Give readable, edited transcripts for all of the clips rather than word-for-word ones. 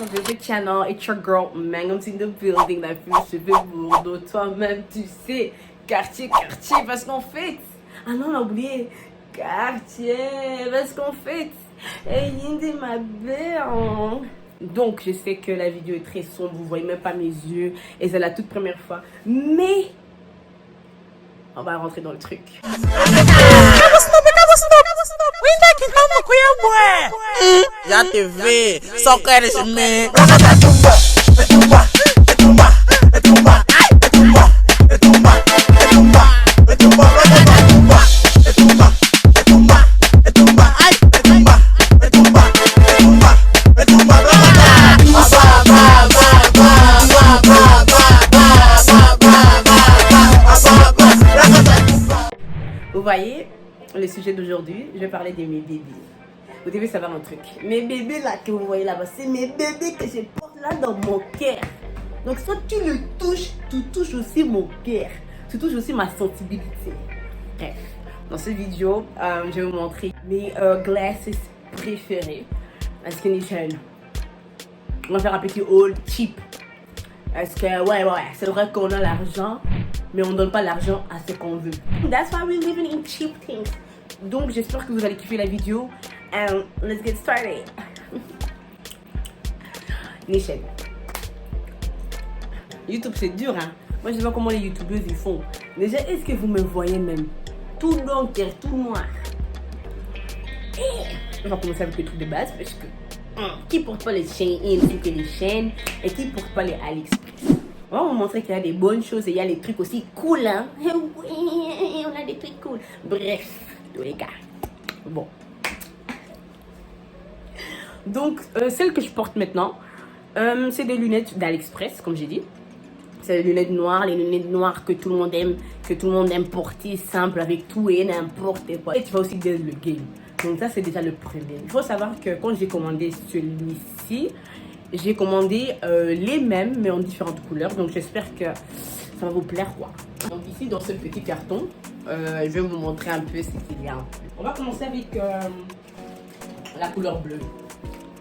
welcome to the channel. It's your girl Mangum's in the building. La fille cheveux lourds, toi-même tu sais. Quartier, parce qu'on fête. Ah non, on a oublié. Quartier, parce qu'on fête. Et Yindi, ma belle. Donc, je sais que la vidéo est très sombre, vous voyez même pas mes yeux. Et c'est la toute première fois. Mais, on va rentrer dans le truc. Já te vi, só queres me. Vous voyez, le sujet d'aujourd'hui, je vais parler de mes bébés. Vous devez savoir un truc. Mes bébés là que vous voyez là-bas, c'est mes bébés que je porte là dans mon cœur. Donc soit tu le touches, tu touches aussi mon cœur. Tu touches aussi ma sensibilité. Bref, dans cette vidéo, je vais vous montrer mes glasses préférées. Parce que on va faire un petit haul cheap. Parce que ouais, c'est vrai qu'on a l'argent, mais on ne donne pas l'argent à ce qu'on veut. That's why we're living in cheap things. Donc j'espère que vous allez kiffer la vidéo. And let's get started. Nichelle. YouTube c'est dur hein. Moi je sais pas comment les youtubeuses ils font. Déjà est-ce que vous me voyez même tout long, tout noir. Et on va commencer avec le truc de base parce que qui porte pas les chaînes que les chaînes et qui porte pas les AliExpress. On va vous montrer qu'il y a des bonnes choses et il y a des trucs aussi cool hein. Oui, on a des trucs cool. Bref, tous les gars. Bon. Donc, celles que je porte maintenant, c'est des lunettes d'AliExpress, comme j'ai dit. C'est des lunettes noires, les lunettes noires que tout le monde aime porter, simple, avec tout et n'importe quoi. Et tu vas aussi bien le game. Donc ça, c'est déjà le premier. Il faut savoir que quand j'ai commandé celui-ci, j'ai commandé les mêmes, mais en différentes couleurs. Donc j'espère que ça va vous plaire, quoi. Donc ici, dans ce petit carton, je vais vous montrer un peu ce qu'il y a. On va commencer avec la couleur bleue.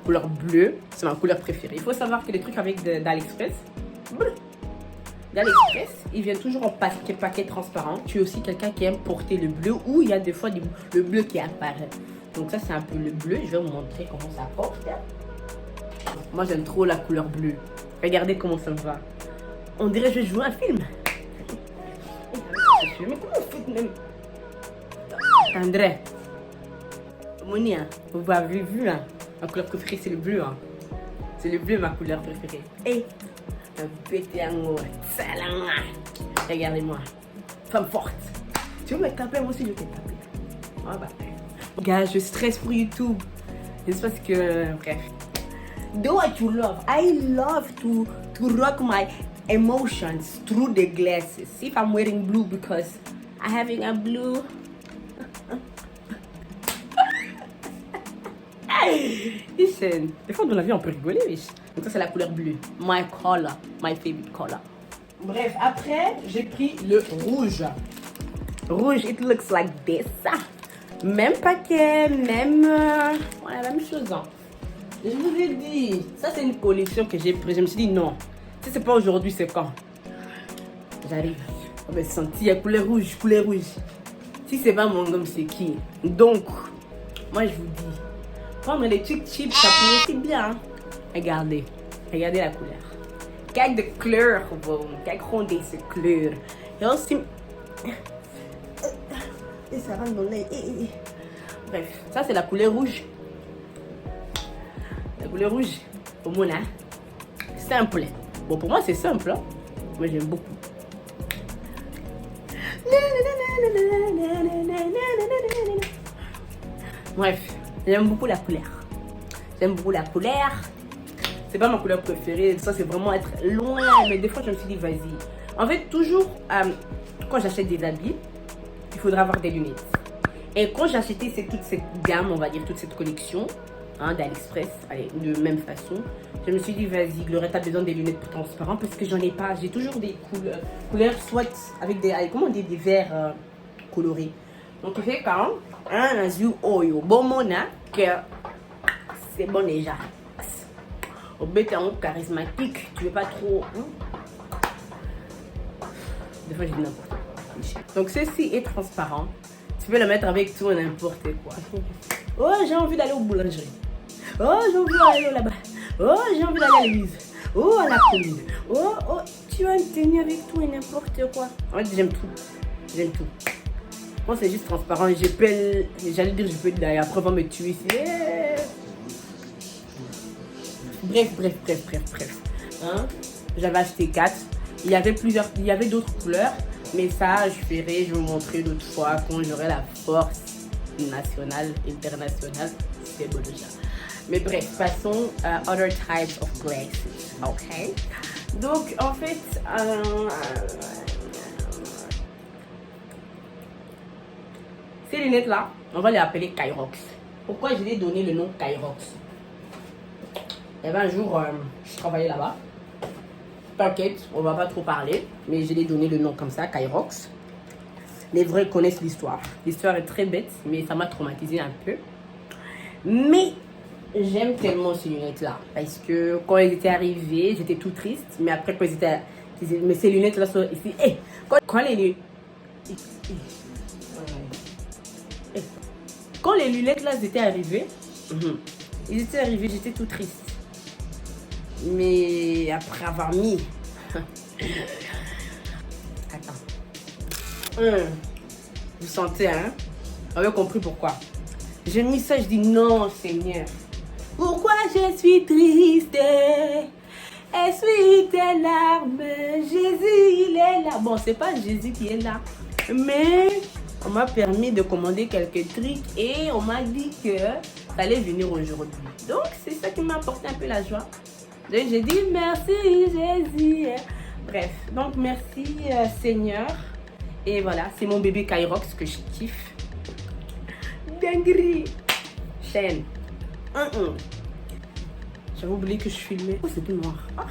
Couleur bleue, c'est ma couleur préférée. Il faut savoir que les trucs avec d'AliExpress, ils viennent toujours en paquet transparent. Tu es aussi quelqu'un qui aime porter le bleu ou il y a des fois le bleu qui apparaît. Donc ça c'est un peu le bleu. Je vais vous montrer comment ça porte. Moi j'aime trop la couleur bleue. Regardez comment ça me va. On dirait que je joue un film. Mais comment on fait même? André, Monia, vous avez vu hein? Ma couleur préférée, c'est le bleu. Hein. C'est le bleu, ma couleur préférée. Et un petit amour. Regardez-moi. Femme forte. Tu veux me taper? Moi aussi, je vais te taper. Oh, bah. Gars, je stresse pour YouTube. C'est parce que, bref. Do what you love. I love to rock my emotions through the glasses. If I'm wearing blue because I'm having a blue. Des fois dans la vie on peut rigoler, wesh. Donc ça c'est la couleur bleue. My color, my favorite color. Bref, après j'ai pris le rouge. Rouge, it looks like this. Même paquet, même la même chose. Hein. Je vous ai dit, ça c'est une collection que j'ai prise. Je me suis dit non, si c'est pas aujourd'hui, c'est quand? J'arrive. On va sentir couleur rouge, couleur rouge. Si c'est pas mon gomme, c'est qui? Donc, moi je vous dis. Prendre les trucs cheap, ça peut aussi bien. Hein. Regardez la couleur. Quelle de couleur, bon. Quelle grande cette couleur. Et aussi. Et ça rentre dans l'œil. Bref, ça c'est la couleur rouge. La couleur rouge, pour moi, hein. Simple. Bon, pour moi, c'est simple. Hein. Moi, j'aime beaucoup. Bref. J'aime beaucoup la couleur. C'est pas ma couleur préférée. Ça, c'est vraiment être loin. Mais des fois, je me suis dit, vas-y. En fait, toujours, quand j'achète des habits, il faudra avoir des lunettes. Et quand j'ai acheté toute cette gamme, on va dire, toute cette collection hein, d'AliExpress, de même façon, je me suis dit, vas-y, Gloria, t'as besoin des lunettes transparentes parce que j'en ai pas. J'ai toujours des couleurs soit avec des verres colorés. Donc, je fais quand un azul oil, bon mona, que c'est bon déjà. Au bec en charismatique, tu veux pas trop. Des fois, je dis n'importe quoi. Donc, ceci est transparent. Tu peux le mettre avec tout et n'importe quoi. Oh, j'ai envie d'aller au boulangerie. Oh, j'ai envie d'aller là-bas. Oh, j'ai envie d'aller à l'église. Oh, à la commune. Oh, oh, tu as une tenue avec tout et n'importe quoi. En fait, j'aime tout. J'aime tout. Moi, c'est juste transparent. J'allais dire, je peux d'ailleurs, après, on va me tuer. Bref. Hein? J'avais acheté 4. Il y avait d'autres couleurs. Mais ça, je vous montrer d'autres fois quand j'aurai la force nationale, internationale. C'est bon déjà. Mais bref, passons à other types of glasses. Ok? Donc, en fait, ces lunettes-là, on va les appeler Kyrox. Pourquoi je lui ai donné le nom Kyrox? Il y avait un jour, je travaillais là-bas. T'inquiète, on va pas trop parler, mais je lui ai donné le nom comme ça, Kyrox. Les vrais connaissent l'histoire. L'histoire est très bête, mais ça m'a traumatisé un peu. Mais j'aime tellement ces lunettes-là, parce que quand elles étaient arrivées, j'étais tout triste. Mais après, quand mais ces lunettes-là sont ici. Hey, quand les lunettes-là étaient arrivées, j'étais tout triste. Mais après avoir mis... Attends. Vous sentez, hein? Vous avez compris pourquoi. J'ai mis ça, je dis non, Seigneur. Pourquoi je suis triste? Essuie tes larmes. Jésus, il est là. Bon, c'est pas Jésus qui est là. Mais on m'a permis de commander quelques trucs et on m'a dit que ça allait venir aujourd'hui. Donc, c'est ça qui m'a apporté un peu la joie. Donc, j'ai dit merci, Jésus. Bref, donc merci, Seigneur. Et voilà, c'est mon bébé Kyrox que je kiffe. Dinguerie. Chaîne. J'avais oublié que je filmais. Oh, c'est tout noir. Ah.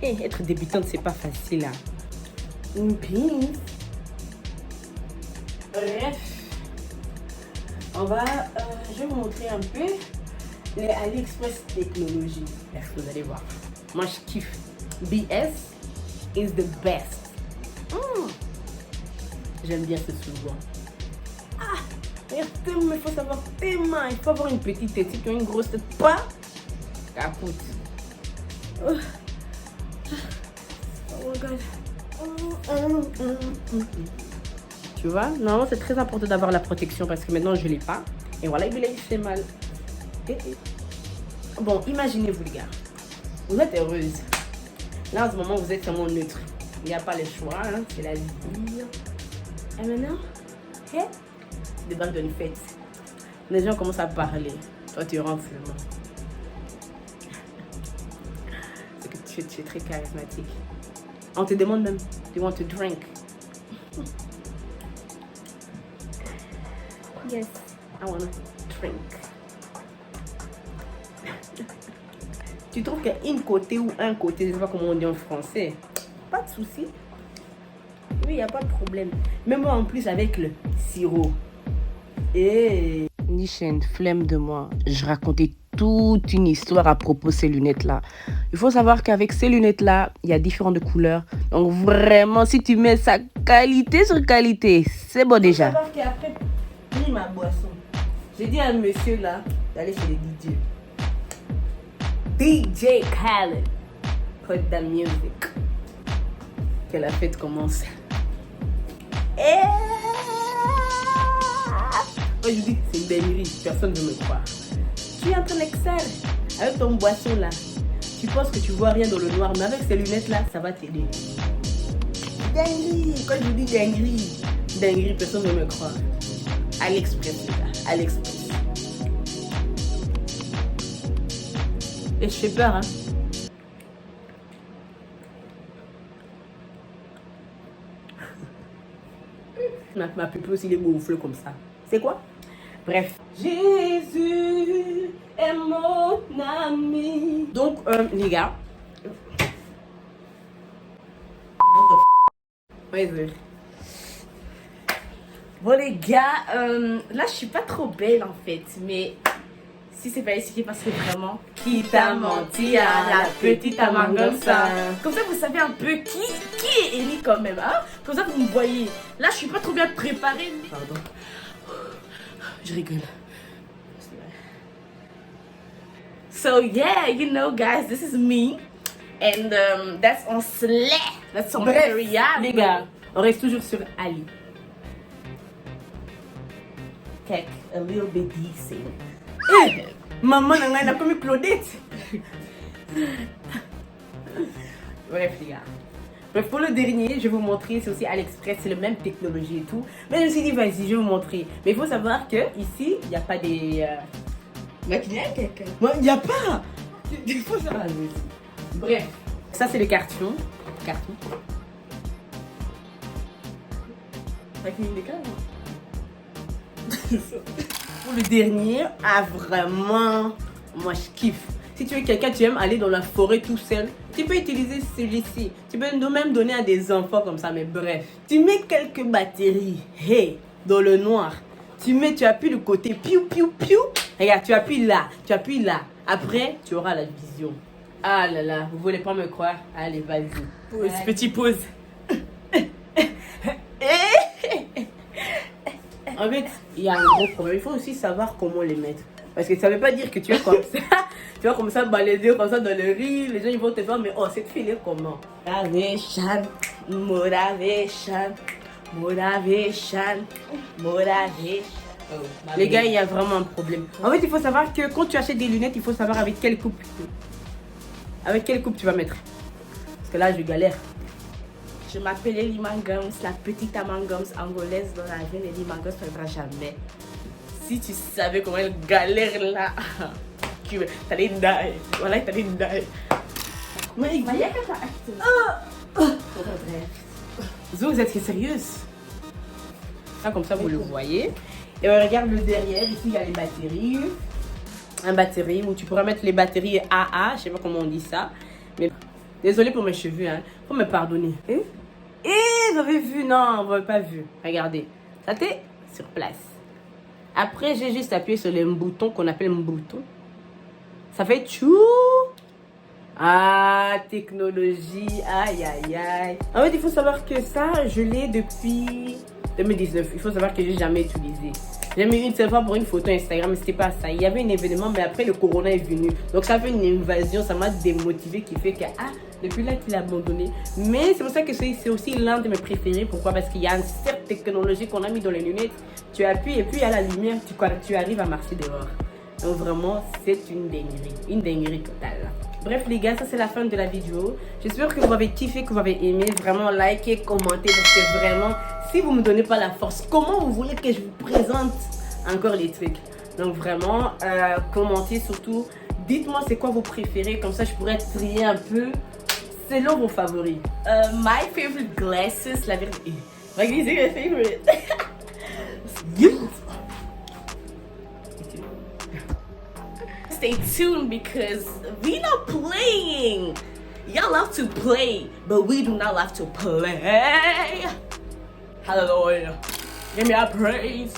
Hey, être débutante, c'est pas facile. Hein. Une pince. Bref. On va... je vais vous montrer un peu les AliExpress technologies. Bref, vous allez voir. Moi, je kiffe. BS is the best. J'aime bien ce slogan. Ah, il faut savoir tes mains. Il faut avoir une petite tête qui a une grosse tête. Pas capote. Oh my god. Tu vois, normalement c'est très important d'avoir la protection parce que maintenant je l'ai pas. Et voilà, il fait mal. Bon, imaginez-vous les gars. Vous êtes heureuse. Là en ce moment vous êtes vraiment neutre. Il n'y a pas le choix, hein, c'est la vie. Et maintenant, c'est des balles d'une fête. Les gens commencent à parler. Toi, tu rentres seulement. C'est que tu es très charismatique. On te demande même, do you want to drink? Yes, I want to drink. Tu trouves qu'il y a une côté ou un côté, je ne sais pas comment on dit en français. Pas de souci. Oui, il n'y a pas de problème. Même moi en plus avec le sirop. Et Nichen, flemme de moi. Je racontais toute une histoire à propos de ces lunettes-là. Il faut savoir qu'avec ces lunettes-là, il y a différentes couleurs. Donc vraiment, si tu mets ça qualité sur qualité, c'est bon déjà. Il faut savoir qu'après, j'ai pris ma boisson. J'ai dit à un monsieur là d'aller chez les DJ. DJ Khaled. Put the music. Que la fête commence. Moi je dis c'est une dinguerie, personne ne veut me croire. Tu es en train d'exceller avec ton boisson là. Tu penses que tu vois rien dans le noir, mais avec ces lunettes là, ça va t'aider. Dinguerie, quand je dis dinguerie, personne ne veut me croire. AliExpress les gars, AliExpress. Et je fais peur hein. Ma pupille aussi, il est gonflé comme ça. C'est quoi? Bref. Jésus est mon ami. Donc, les gars. Bon, les gars, là, je suis pas trop belle, en fait. Mais Si c'est pas ici, parce que vraiment, qui t'a menti à la petite Amangamsa. Comme ça, vous savez un peu qui est Ellie quand même, hein? Comme ça, vous me voyez. Là, je suis pas trop bien préparée. Pardon. Je rigole. So yeah, you know guys, this is me. And that's on Slay. That's on Period. Les gars, on reste toujours sur Ali. Kek, a little bit decent. Maman n'a pas comme Claudette. Bref les gars. Bref, pour le dernier, je vais vous montrer, c'est aussi AliExpress, c'est la même technologie et tout. Mais je me suis dit, vas-y, je vais vous montrer. Mais il faut savoir que ici, il n'y a pas des... maquillage quelqu'un. Il n'y a pas. Il faut savoir. Bref, ça c'est le carton. Pour le dernier, vraiment, moi je kiffe. Si tu es quelqu'un, tu aimes aller dans la forêt tout seul, tu peux utiliser celui-ci. Tu peux même donner à des enfants comme ça, mais bref. Tu mets quelques batteries, hey, dans le noir. Tu appuies le côté, piou, piou, piou. Regarde, tu appuies là. Après, tu auras la vision. Ah là là, vous voulez pas me croire? Allez, vas-y. Pause, petit pause. En fait, il y a un gros problème. Il faut aussi savoir comment les mettre. Parce que ça veut pas dire que tu es comme ça. Tu vas comme ça balader comme ça dans le riz. Les gens ils vont te voir, mais oh, cette fille est comment? Motivation. Les gars, il y a vraiment un problème. En fait, il faut savoir que quand tu achètes des lunettes, il faut savoir avec quelle coupe tu vas mettre. Parce que là, je galère. Je m'appelle Ellie Mangums, la petite Amangums angolaise dans la jeune Ellie Mangums ne viendra jamais. Si tu savais comment elle galère là, tu allais die. Voilà, tu allais die. Mais il y a qu'à acheter. Zo, vous êtes sérieuse? Ça, comme ça, vous le voyez. Et on regarde le derrière. Ici, il y a les batteries. Un batterie où tu pourras mettre les batteries AA. Je sais pas comment on dit ça. Mais désolé pour mes cheveux. Hein. Faut me pardonner. Vous avez vu? Non, vous n'avez pas vu. Regardez. Ça t'est sur place. Après, j'ai juste appuyé sur le bouton qu'on appelle un bouton. Ça fait tchou. Ah, technologie. Aïe, aïe, aïe. En fait, il faut savoir que ça, je l'ai depuis 2019. Il faut savoir que j'ai jamais utilisé. J'ai mis une seule fois pour une photo Instagram, mais c'était pas ça. Il y avait un événement, mais après le corona est venu. Donc ça fait une invasion, ça m'a démotivé qui fait que, depuis là qu'il a abandonné. Mais c'est pour ça que c'est aussi l'un de mes préférés. Pourquoi? Parce qu'il y a une certaine technologie qu'on a mis dans les lunettes. Tu appuies et puis il y a la lumière, tu arrives à marcher dehors. Donc vraiment, c'est une dinguerie totale. Bref les gars, ça c'est la fin de la vidéo. J'espère que vous avez kiffé, que vous avez aimé. Vraiment, likez, commentez, parce que vraiment, si vous ne me donnez pas la force, comment vous voulez que je vous présente encore les trucs? Donc vraiment, commentez surtout. Dites-moi c'est quoi vos préférés, comme ça je pourrais trier un peu selon vos favoris. My favorite glasses, la vérité. My favorite. Stay tuned because we not playing. Y'all love to play, but we do not love to play. Hallelujah. Give me a praise.